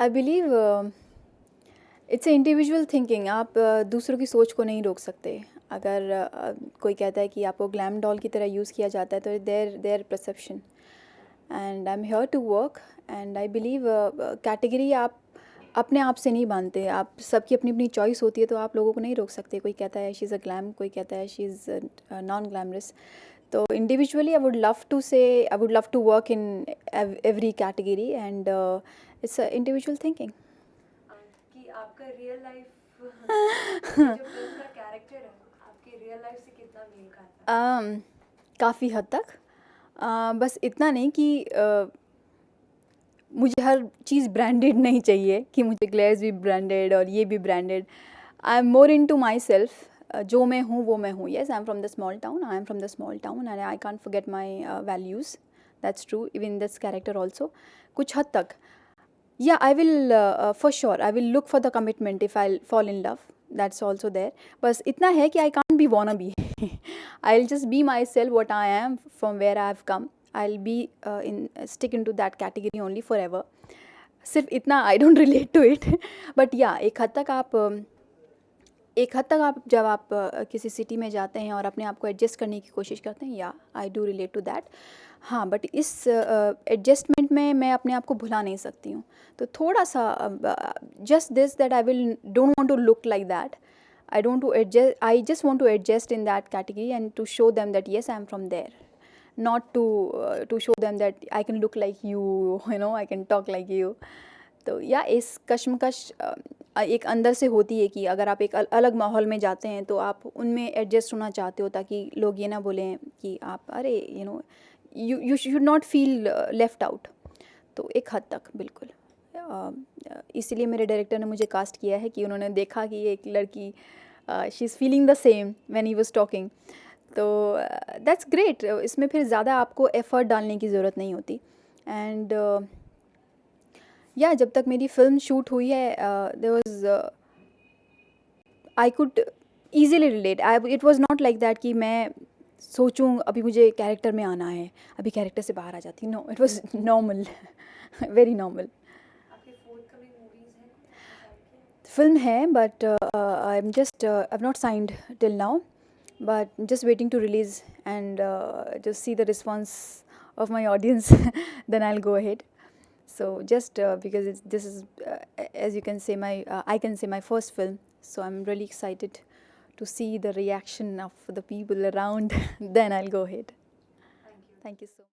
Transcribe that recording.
I believe it's a individual thinking. आप दूसरों की सोच को नहीं रोक सकते. अगर कोई कहता है कि आपको ग्लैम डॉल की तरह यूज़ किया जाता है तो there perception, and I am here to work. And I believe category आप अपने आप से नहीं बांधते. आप सबकी अपनी अपनी चॉइस होती है, तो आप लोगों को नहीं रोक सकते. कोई कहता है शी इज़ अ ग्लैम, कोई कहता है शी इज़ नॉन ग्लैमरस. तो individually I would love to say I would love to work in every category, and it's a individual thinking. कि आपका रियल लाइफ जो फिल्म का कैरेक्टर है आपकी रियल लाइफ से कितना मेल खाता है? काफ़ी हद तक. बस इतना नहीं कि मुझे हर चीज़ ब्रांडेड नहीं चाहिए कि मुझे ग्लेयर्स भी ब्रांडेड और ये भी branded. I am more into myself. जो मैं हूँ वो मैं हूँ. Yes, I am from the small town. I am from the small town and I can't forget my values. That's true even this character also. कुछ हद तक. Yeah, I will, for sure, I will look for the commitment if I'll fall in love. That's also there. बस इतना है कि I can't be wannabe. I'll just be myself, what I am, from where I've come. I'll be stick into that category only forever. सिर्फ इतना I don't relate to it. But yeah, एक हद तक आप जब आप किसी सिटी में जाते हैं और अपने आप को एडजस्ट करने की कोशिश करते हैं, या I do relate to that. हाँ, बट इस एडजस्टमेंट में मैं अपने आप को भुला नहीं सकती हूँ. तो थोड़ा सा just this that I will don't want to look like that. I just want to adjust in that category and to show them that yes I am from there. not to show them that I can look like you, I can talk like you. तो या इस कश्मकश एक अंदर से होती है कि अगर आप एक अलग माहौल में जाते हैं तो आप उनमें एडजस्ट होना चाहते हो, ताकि लोग ये ना बोलें कि आप अरे you should not feel left out. तो एक हद तक बिल्कुल. इसीलिए मेरे डायरेक्टर ने मुझे कास्ट किया है कि उन्होंने देखा कि एक लड़की she is feeling the same when he was talking. तो दैट्स ग्रेट. इसमें फिर ज़्यादा आपको एफ़र्ट डालने की ज़रूरत नहीं होती. एंड या जब तक मेरी फ़िल्म शूट हुई है there was I could easily relate. It was not like that कि मैं सोचूं अभी मुझे कैरेक्टर में आना है, अभी कैरेक्टर से बाहर आ जाती. No, it was normal. Very normal. आपकी फोर्थकमिंग मूवीज हैं? फिल्म है but I am just I have not signed till now, but just waiting to release and just see the response of my audience. Then I'll go ahead. So just because this is as you can say I can say my first film, so I'm really excited to see the reaction of the people around. Then I'll go ahead. Thank you. Thank you so much.